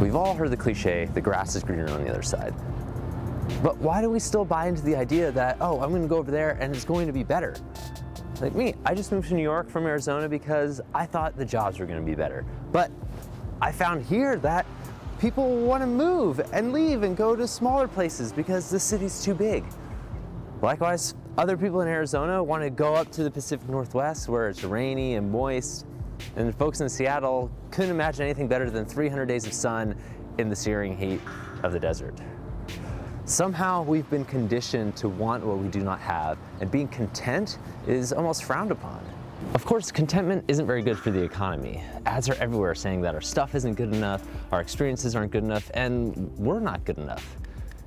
We've all heard the cliche, the grass is greener on the other side. But why do we still buy into the idea that, oh, I'm gonna go over there and it's going to be better? Like me, I just moved to New York from Arizona because I thought the jobs were gonna be better. But I found here that people wanna move and leave and go to smaller places because the city's too big. Likewise, other people in Arizona wanna go up to the Pacific Northwest where it's rainy and moist, and folks in Seattle couldn't imagine anything better than 300 days of sun in the searing heat of the desert. Somehow we've been conditioned to want what we do not have, and being content is almost frowned upon. Of course, contentment isn't very good for the economy. Ads are everywhere saying that our stuff isn't good enough, our experiences aren't good enough, and we're not good enough.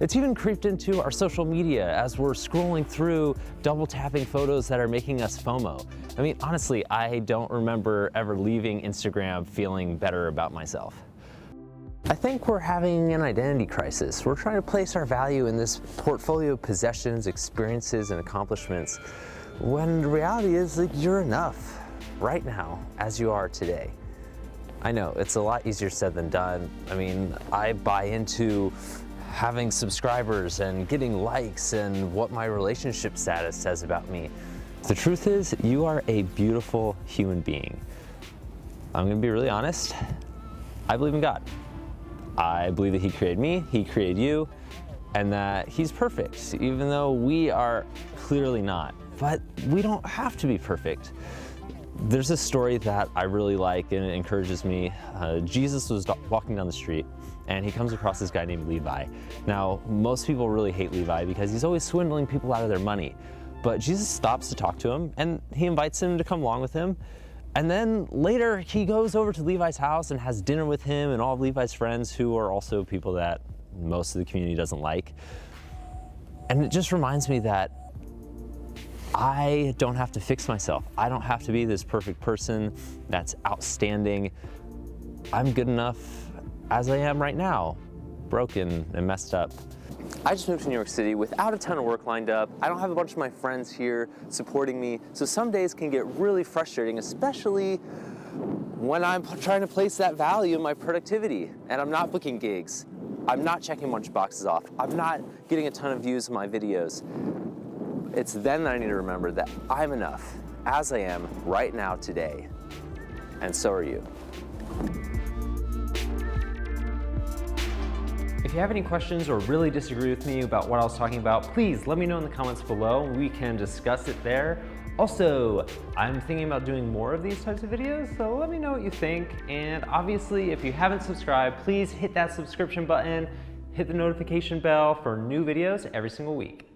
It's even creeped into our social media as we're scrolling through, double tapping photos that are making us FOMO. I mean, honestly, I don't remember ever leaving Instagram feeling better about myself. I think we're having an identity crisis. We're trying to place our value in this portfolio of possessions, experiences, and accomplishments, when the reality is that you're enough right now as you are today. I know, it's a lot easier said than done. I mean, I buy into having subscribers and getting likes and what my relationship status says about me. The truth is, you are a beautiful human being. I'm gonna be really honest, I believe in God. I believe that He created me, He created you, and that He's perfect, even though we are clearly not. But we don't have to be perfect. There's a story that I really like and it encourages me. Jesus was walking down the street and he comes across this guy named Levi. Now, most people really hate Levi because he's always swindling people out of their money. But Jesus stops to talk to him and he invites him to come along with him. And then later he goes over to Levi's house and has dinner with him and all of Levi's friends, who are also people that most of the community doesn't like. And it just reminds me that I don't have to fix myself. I don't have to be this perfect person that's outstanding. I'm good enough as I am right now, broken and messed up. I just moved to New York City without a ton of work lined up. I don't have a bunch of my friends here supporting me, so some days can get really frustrating, especially when I'm trying to place that value in my productivity and I'm not booking gigs. I'm not checking a bunch of boxes off. I'm not getting a ton of views on my videos. It's then that I need to remember that I'm enough as I am right now today, and so are you. If you have any questions or really disagree with me about what I was talking about, please let me know in the comments below. We can discuss it there. Also, I'm thinking about doing more of these types of videos, so let me know what you think. And obviously, if you haven't subscribed, please hit that subscription button, hit the notification bell for new videos every single week.